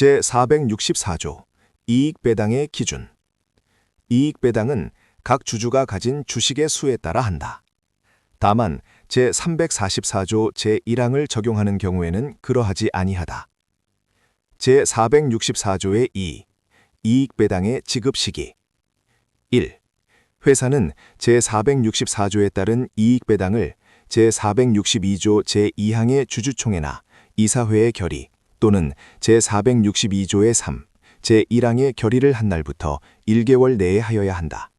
제464조 이익배당의 기준. 이익배당은 각 주주가 가진 주식의 수에 따라 한다. 다만 제344조 제1항을 적용하는 경우에는 그러하지 아니하다. 제464조의 2. 이익배당의 지급 시기. 1. 회사는 제464조에 따른 이익배당을 제462조 제2항의 주주총회나 이사회의 결의 또는 제462조의 3, 제1항의 결의를 한 날부터 1개월 내에 하여야 한다.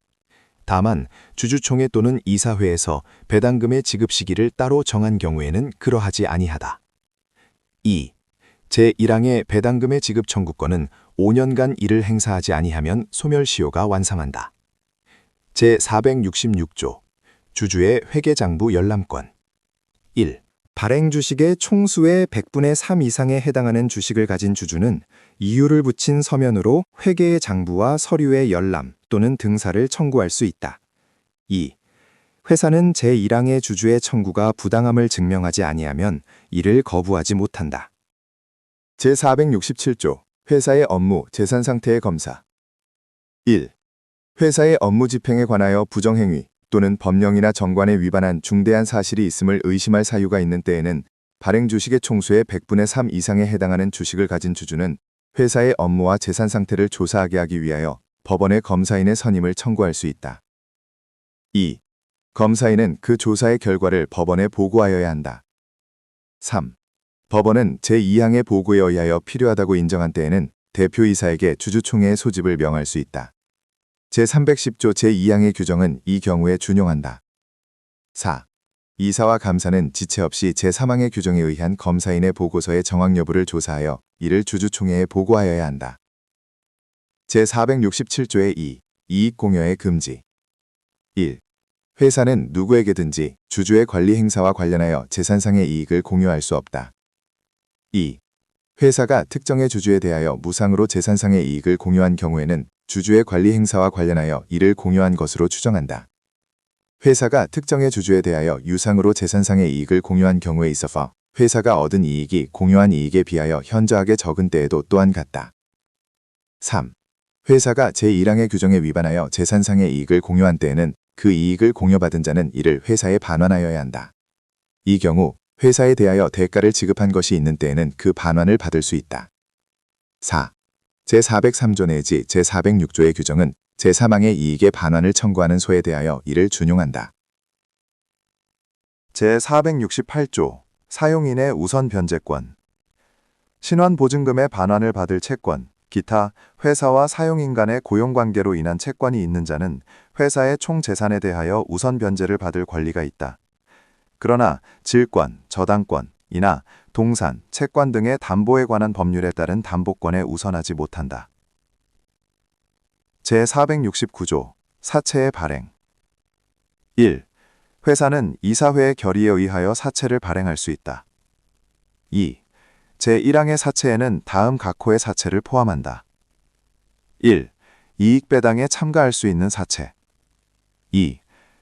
다만 주주총회 또는 이사회에서 배당금의 지급 시기를 따로 정한 경우에는 그러하지 아니하다. 2. 제1항의 배당금의 지급 청구권은 5년간 이를 행사하지 아니하면 소멸시효가 완성한다. 제466조 주주의 회계장부 열람권. 1. 발행 주식의 총수의 100분의 3 이상에 해당하는 주식을 가진 주주는 이유를 붙인 서면으로 회계의 장부와 서류의 열람 또는 등사를 청구할 수 있다. 2. 회사는 제1항의 주주의 청구가 부당함을 증명하지 아니하면 이를 거부하지 못한다. 제467조 회사의 업무, 재산 상태의 검사. 1. 회사의 업무 집행에 관하여 부정행위 또는 법령이나 정관에 위반한 중대한 사실이 있음을 의심할 사유가 있는 때에는 발행 주식의 총수의 100분의 3 이상에 해당하는 주식을 가진 주주는 회사의 업무와 재산 상태를 조사하게 하기 위하여 법원의 검사인의 선임을 청구할 수 있다. 2. 검사인은 그 조사의 결과를 법원에 보고하여야 한다. 3. 법원은 제2항의 보고에 의하여 필요하다고 인정한 때에는 대표이사에게 주주총회의 소집을 명할 수 있다. 제310조 제2항의 규정은 이 경우에 준용한다. 4. 이사와 감사는 지체 없이 제3항의 규정에 의한 검사인의 보고서의 정확 여부를 조사하여 이를 주주총회에 보고하여야 한다. 제467조의 2. 이익공여의 금지. 1. 회사는 누구에게든지 주주의 관리 행사와 관련하여 재산상의 이익을 공유할 수 없다. 2. 회사가 특정의 주주에 대하여 무상으로 재산상의 이익을 공유한 경우에는 주주의 관리 행사와 관련하여 이를 공유한 것으로 추정한다. 회사가 특정의 주주에 대하여 유상으로 재산상의 이익을 공유한 경우에 있어서 회사가 얻은 이익이 공유한 이익에 비하여 현저하게 적은 때에도 또한 같다. 3. 회사가 제1항의 규정에 위반하여 재산상의 이익을 공유한 때에는 그 이익을 공여받은 자는 이를 회사에 반환하여야 한다. 이 경우 회사에 대하여 대가를 지급한 것이 있는 때에는 그 반환을 받을 수 있다. 4. 제403조 내지 제406조의 규정은 제3항의 이익의 반환을 청구하는 소에 대하여 이를 준용한다. 제468조 사용인의 우선 변제권. 신원보증금의 반환을 받을 채권, 기타 회사와 사용인 간의 고용관계로 인한 채권이 있는 자는 회사의 총 재산에 대하여 우선 변제를 받을 권리가 있다. 그러나 질권, 저당권이나 동산, 채권 등의 담보에 관한 법률에 따른 담보권에 우선하지 못한다. 제469조 사채의 발행. 1. 회사는 이사회의 결의에 의하여 사채를 발행할 수 있다. 2. 제1항의 사채에는 다음 각호의 사채를 포함한다. 1. 이익배당에 참가할 수 있는 사채. 2.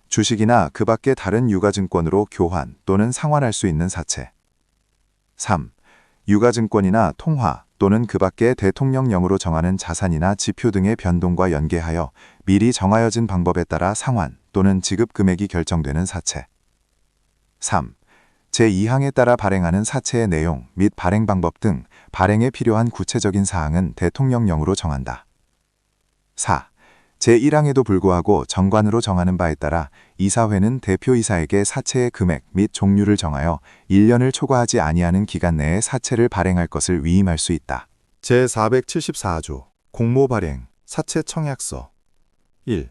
주식이나 그 밖의 다른 유가증권으로 교환 또는 상환할 수 있는 사채. 3. 유가증권이나 통화 또는 그 밖의 대통령령으로 정하는 자산이나 지표 등의 변동과 연계하여 미리 정하여진 방법에 따라 상환 또는 지급 금액이 결정되는 사채. 3. 제2항에 따라 발행하는 사채의 내용 및 발행 방법 등 발행에 필요한 구체적인 사항은 대통령령으로 정한다. 4. 제1항에도 불구하고 정관으로 정하는 바에 따라 이사회는 대표이사에게 사채의 금액 및 종류를 정하여 1년을 초과하지 아니하는 기간 내에 사채를 발행할 것을 위임할 수 있다. 제474조 공모 발행 사채 청약서. 1.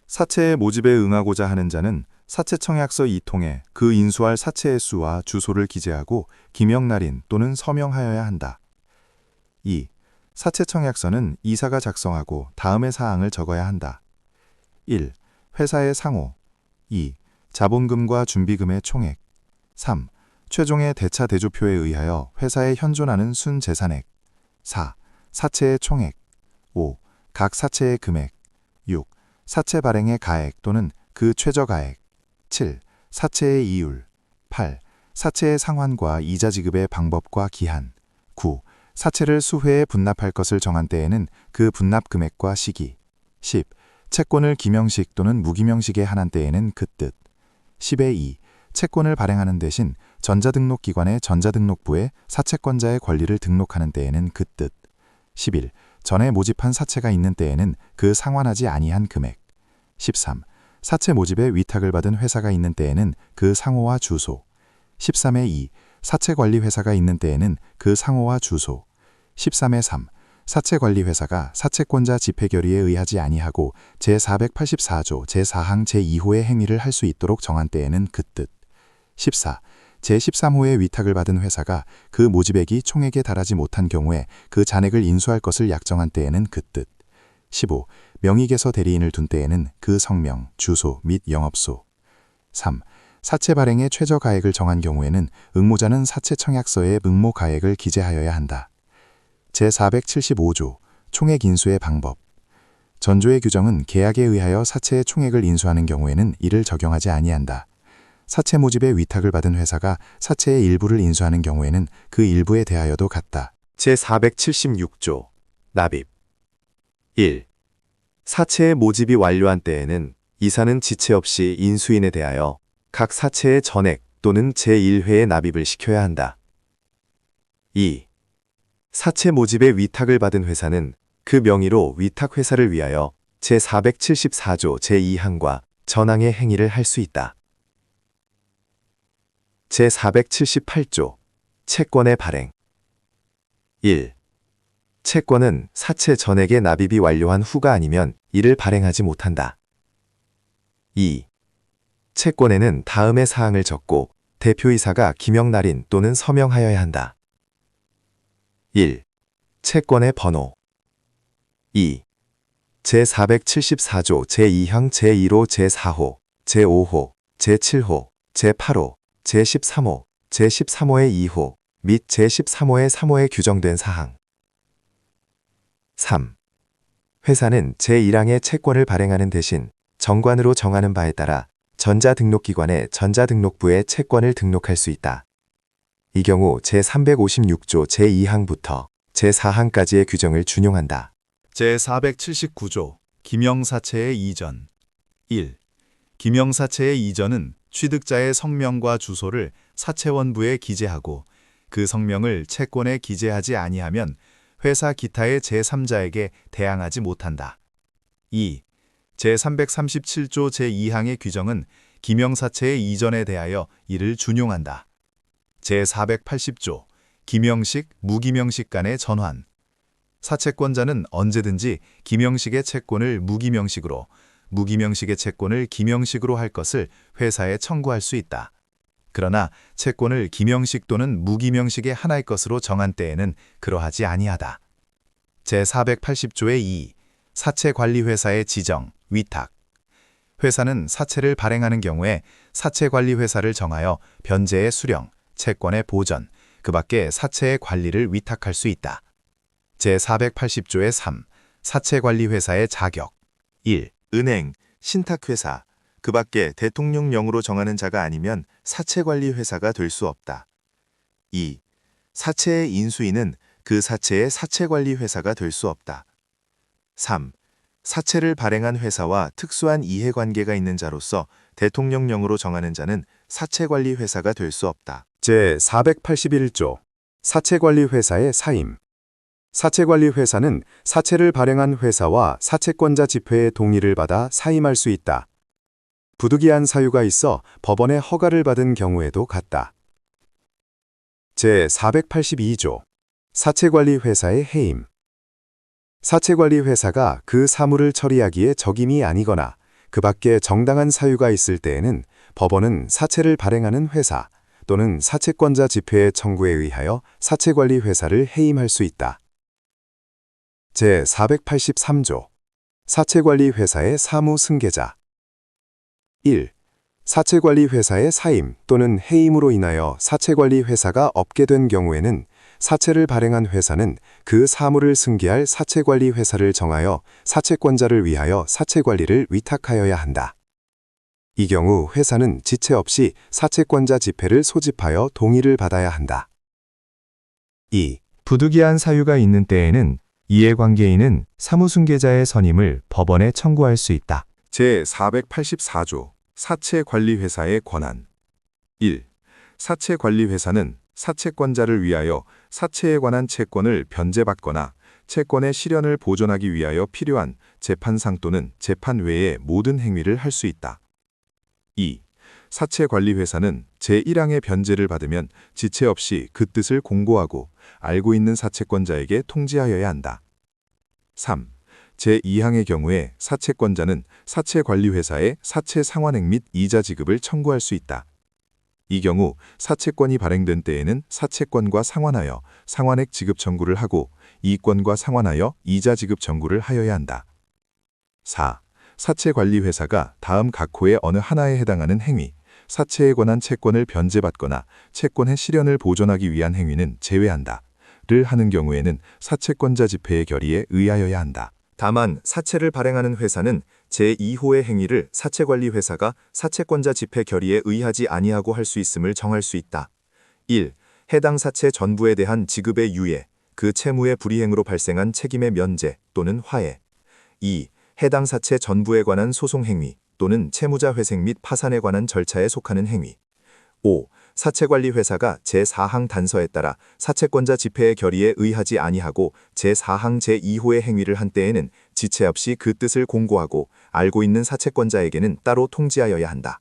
사채의 모집에 응하고자 하는 자는 사채 청약서 2통에 그 인수할 사채의 수와 주소를 기재하고 기명날인 또는 서명하여야 한다. 2. 사채 청약서는 이사가 작성하고 다음의 사항을 적어야 한다. 1. 회사의 상호. 2. 자본금과 준비금의 총액. 3. 최종의 대차 대조표에 의하여 회사에 현존하는 순재산액. 4. 사채의 총액. 5. 각 사채의 금액. 6. 사채 발행의 가액 또는 그 최저가액. 7. 사채의 이율. 8. 사채의 상환과 이자 지급의 방법과 기한. 9. 사채를 수회에 분납할 것을 정한 때에는 그 분납 금액과 시기. 10. 채권을 기명식 또는 무기명식에 한한 때에는 그 뜻. 10의 2. 채권을 발행하는 대신 전자등록기관의 전자등록부에 사채권자의 권리를 등록하는 때에는 그 뜻. 11. 전에 모집한 사채가 있는 때에는 그 상환하지 아니한 금액. 13. 사채 모집에 위탁을 받은 회사가 있는 때에는 그 상호와 주소. 13의 2. 사채관리회사가 있는 때에는 그 상호와 주소. 13의 3. 사채관리회사가 사채권자 집행결의에 의하지 아니하고 제484조 제4항 제2호의 행위를 할 수 있도록 정한 때에는 그 뜻. 14. 제13호의 위탁을 받은 회사가 그 모집액이 총액에 달하지 못한 경우에 그 잔액을 인수할 것을 약정한 때에는 그 뜻. 15. 명의개서 대리인을 둔 때에는 그 성명, 주소 및 영업소. 3. 사채 발행의 최저가액을 정한 경우에는 응모자는 사채 청약서에 응모 가액을 기재하여야 한다. 제475조 총액 인수의 방법. 전조의 규정은 계약에 의하여 사채의 총액을 인수하는 경우에는 이를 적용하지 아니한다. 사채 모집에 위탁을 받은 회사가 사채의 일부를 인수하는 경우에는 그 일부에 대하여도 같다. 제476조 납입 1. 사채의 모집이 완료한 때에는 이사는 지체 없이 인수인에 대하여 각 사채의 전액 또는 제1회의 납입을 시켜야 한다. 2. 사채 모집에 위탁을 받은 회사는 그 명의로 위탁회사를 위하여 제474조 제2항과 전항의 행위를 할 수 있다. 제478조 채권의 발행 1. 채권은 사채 전액의 납입이 완료한 후가 아니면 이를 발행하지 못한다. 2. 채권에는 다음의 사항을 적고 대표이사가 기명날인 또는 서명하여야 한다. 1. 채권의 번호 2. 제474조 제2항 제1호 제4호 제5호 제7호 제8호 제13호 제13호의 2호 및 제13호의 3호에 규정된 사항 3. 회사는 제1항의 채권을 발행하는 대신 정관으로 정하는 바에 따라 전자등록기관의 전자등록부에 채권을 등록할 수 있다. 이 경우 제356조 제2항부터 제4항까지의 규정을 준용한다. 제479조 기명사채의 이전 1. 기명사채의 이전은 취득자의 성명과 주소를 사채원부에 기재하고 그 성명을 채권에 기재하지 아니하면 회사 기타의 제3자에게 대항하지 못한다. 2. 제337조 제2항의 규정은 기명사채의 이전에 대하여 이를 준용한다. 제480조 기명식, 무기명식 간의 전환. 사채권자는 언제든지 기명식의 채권을 무기명식으로, 무기명식의 채권을 기명식으로 할 것을 회사에 청구할 수 있다. 그러나 채권을 기명식 또는 무기명식의 하나의 것으로 정한 때에는 그러하지 아니하다. 제480조의 2. 사채관리회사의 지정, 위탁. 회사는 사채를 발행하는 경우에 사채관리회사를 정하여 변제의 수령, 채권의 보전, 그 밖에 사채의 관리를 위탁할 수 있다. 제480조의 3. 사채관리회사의 자격 1. 은행, 신탁회사, 그 밖에 대통령령으로 정하는 자가 아니면 사채관리회사가 될 수 없다. 2. 사채의 인수인은 그 사채의 사채관리회사가 될 수 없다. 3. 사채를 발행한 회사와 특수한 이해관계가 있는 자로서 대통령령으로 정하는 자는 사채관리회사가 될 수 없다. 제481조 사채관리회사의 사임 사채관리회사는 사채를 발행한 회사와 사채권자 집회의 동의를 받아 사임할 수 있다. 부득이한 사유가 있어 법원의 허가를 받은 경우에도 같다. 제482조 사채관리회사의 해임 사채관리회사가 그 사무를 처리하기에 적임이 아니거나 그 밖에 정당한 사유가 있을 때에는 법원은 사채를 발행하는 회사 또는 사채권자 집회의 청구에 의하여 사채관리회사를 해임할 수 있다. 제483조 사채관리회사의 사무승계자 1. 사채관리회사의 사임 또는 해임으로 인하여 사채관리회사가 없게 된 경우에는 사채를 발행한 회사는 그 사무를 승계할 사채관리회사를 정하여 사채권자를 위하여 사채관리를 위탁하여야 한다. 이 경우 회사는 지체 없이 사채권자 집회를 소집하여 동의를 받아야 한다. 2. 부득이한 사유가 있는 때에는 이해관계인은 사무승계자의 선임을 법원에 청구할 수 있다. 제484조 사채관리회사의 권한 1. 사채관리회사는 사채권자를 위하여 사채에 관한 채권을 변제받거나 채권의 실현을 보존하기 위하여 필요한 재판상 또는 재판 외의 모든 행위를 할 수 있다. 2. 사채관리회사는 제1항의 변제를 받으면 지체 없이 그 뜻을 공고하고 알고 있는 사채권자에게 통지하여야 한다. 3. 제2항의 경우에 사채권자는 사채관리회사에 사채 상환액 및 이자 지급을 청구할 수 있다. 이 경우 사채권이 발행된 때에는 사채권과 상환하여 상환액 지급 청구를 하고 이권과 상환하여 이자 지급 청구를 하여야 한다. 4. 사채관리회사가 다음 각 호의 어느 하나에 해당하는 행위, 사채에 관한 채권을 변제받거나 채권의 실현을 보존하기 위한 행위는 제외한다. 를 하는 경우에는 사채권자 집회의 결의에 의하여야 한다. 다만 사채를 발행하는 회사는 제2호의 행위를 사채관리회사가 사채권자 집회 결의에 의하지 아니하고 할 수 있음을 정할 수 있다. 1. 해당 사채 전부에 대한 지급의 유예, 그 채무의 불이행으로 발생한 책임의 면제 또는 화해. 2. 해당 사채 전부에 관한 소송 행위 또는 채무자 회생 및 파산에 관한 절차에 속하는 행위. 5. 사채관리회사가 제4항 단서에 따라 사채권자 집회의 결의에 의하지 아니하고 제4항 제2호의 행위를 한 때에는 지체 없이 그 뜻을 공고하고 알고 있는 사채권자에게는 따로 통지하여야 한다.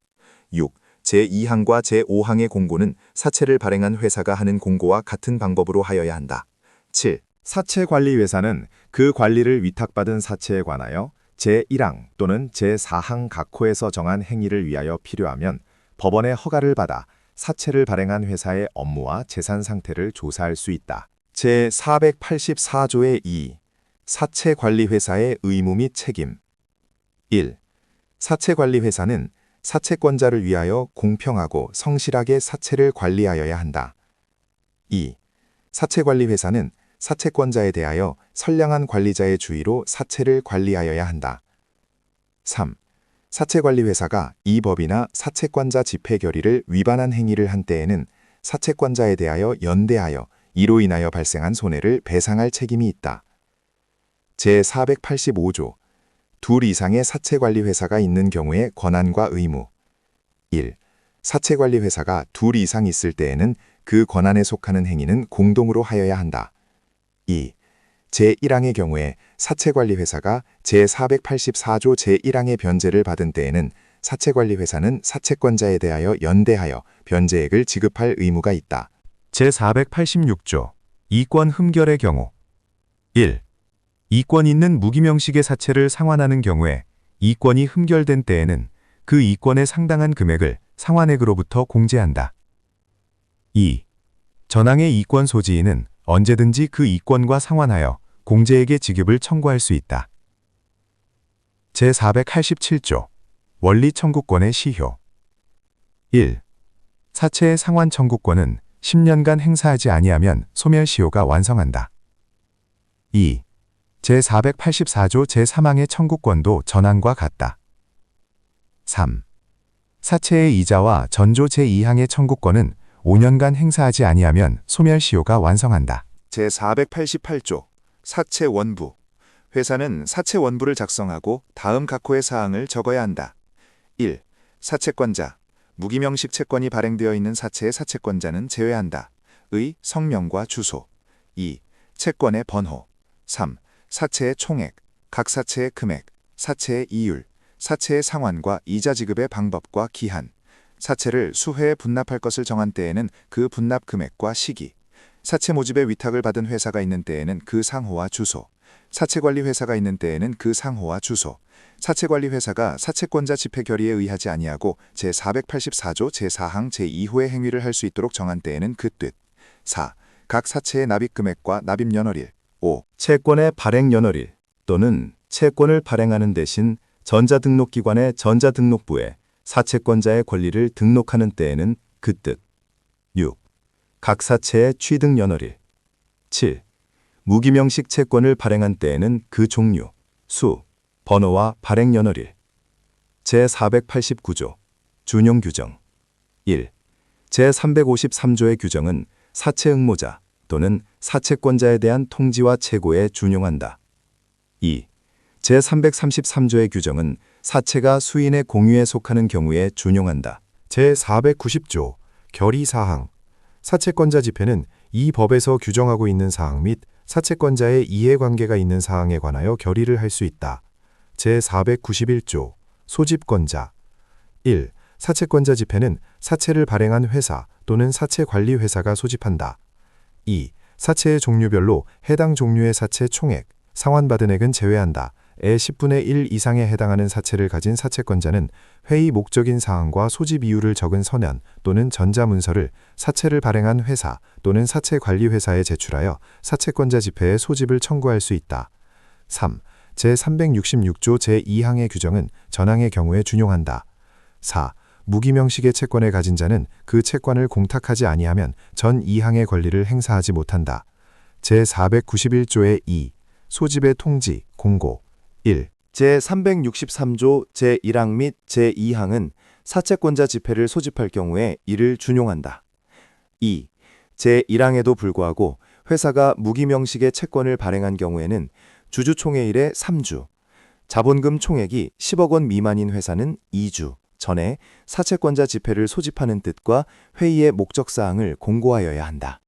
6. 제2항과 제5항의 공고는 사채를 발행한 회사가 하는 공고와 같은 방법으로 하여야 한다. 7. 사채관리회사는 그 관리를 위탁받은 사채에 관하여 제1항 또는 제4항 각 호에서 정한 행위를 위하여 필요하면 법원의 허가를 받아 사채를 발행한 회사의 업무와 재산 상태를 조사할 수 있다. 제484조의 2. 사채관리회사의 의무 및 책임. 1. 사채관리회사는 사채권자를 위하여 공평하고 성실하게 사채를 관리하여야 한다. 2. 사채관리회사는 사채권자에 대하여 선량한 관리자의 주의로 사채를 관리하여야 한다. 3. 사채관리회사가 이 법이나 사채권자 집회 결의를 위반한 행위를 한 때에는 사채권자에 대하여 연대하여 이로 인하여 발생한 손해를 배상할 책임이 있다. 제485조 둘 이상의 사채관리회사가 있는 경우의 권한과 의무. 1. 사채관리회사가 둘 이상 있을 때에는 그 권한에 속하는 행위는 공동으로 하여야 한다. 2. 제1항의 경우에 사채관리회사가 제484조 제1항의 변제를 받은 때에는 사채관리회사는 사채권자에 대하여 연대하여 변제액을 지급할 의무가 있다. 제486조 이권 흠결의 경우 1. 이권 있는 무기명식의 사채를 상환하는 경우에 이권이 흠결된 때에는 그 이권에 상당한 금액을 상환액으로부터 공제한다. 2. 전항의 이권 소지인은 언제든지 그 이권과 상환하여 공제액의 지급을 청구할 수 있다. 제487조 원리 청구권의 시효 1. 사채의 상환 청구권은 10년간 행사하지 아니하면 소멸시효가 완성한다. 2. 제484조 제3항의 청구권도 전항과 같다. 3. 사채의 이자와 전조 제2항의 청구권은 5년간 행사하지 아니하면 소멸시효가 완성한다. 제488조 사채 원부. 회사는 사채 원부를 작성하고 다음 각호의 사항을 적어야 한다. 1. 사채권자. 무기명식 채권이 발행되어 있는 사채의 사채권자는 제외한다. 의, 성명과 주소. 2. 채권의 번호. 3. 사채의 총액, 각 사채의 금액, 사채의 이율, 사채의 상환과 이자 지급의 방법과 기한. 사채를 수회에 분납할 것을 정한 때에는 그 분납 금액과 시기, 사채 모집에 위탁을 받은 회사가 있는 때에는 그 상호와 주소, 사채관리회사가 있는 때에는 그 상호와 주소, 사채관리회사가 사채권자 집회 결의에 의하지 아니하고 제484조 제4항 제2호의 행위를 할 수 있도록 정한 때에는 그 뜻. 4. 각 사채의 납입 금액과 납입 연월일. 5. 채권의 발행 연월일 또는 채권을 발행하는 대신 전자등록기관의 전자등록부에 사채권자의 권리를 등록하는 때에는 그 뜻. 6. 각 사채의 취득 연월일. 7. 무기명식 채권을 발행한 때에는 그 종류, 수, 번호와 발행 연월일. 제489조 준용 규정. 1. 제353조의 규정은 사채 응모자, 또는 사채권자에 대한 통지와 채고에 준용한다. 2. 제333조의 규정은 사채가 수인의 공유에 속하는 경우에 준용한다. 제490조 결의사항 사채권자 집회는 이 법에서 규정하고 있는 사항 및 사채권자의 이해관계가 있는 사항에 관하여 결의를 할 수 있다. 제491조 소집권자 1. 사채권자 집회는 사채를 발행한 회사 또는 사채관리회사가 소집한다. 2. 사채의 종류별로 해당 종류의 사채 총액, 상환받은 액은 제외한다. 의 10분의 1 이상에 해당하는 사채를 가진 사채권자는 회의 목적인 사항과 소집 이유를 적은 서면 또는 전자문서를 사채를 발행한 회사 또는 사채관리회사에 제출하여 사채권자 집회의 소집을 청구할 수 있다. 3. 제366조 제2항의 규정은 전항의 경우에 준용한다. 4. 무기명식의 채권을 가진 자는 그 채권을 공탁하지 아니하면 전 2항의 권리를 행사하지 못한다. 제491조의 2. 소집의 통지, 공고 1. 제363조 제1항 및 제2항은 사채권자 집회를 소집할 경우에 이를 준용한다. 2. 제1항에도 불구하고 회사가 무기명식의 채권을 발행한 경우에는 주주총회일에 3주, 자본금 총액이 10억 원 미만인 회사는 2주 전에 사채권자 집회를 소집하는 뜻과 회의의 목적사항을 공고하여야 한다.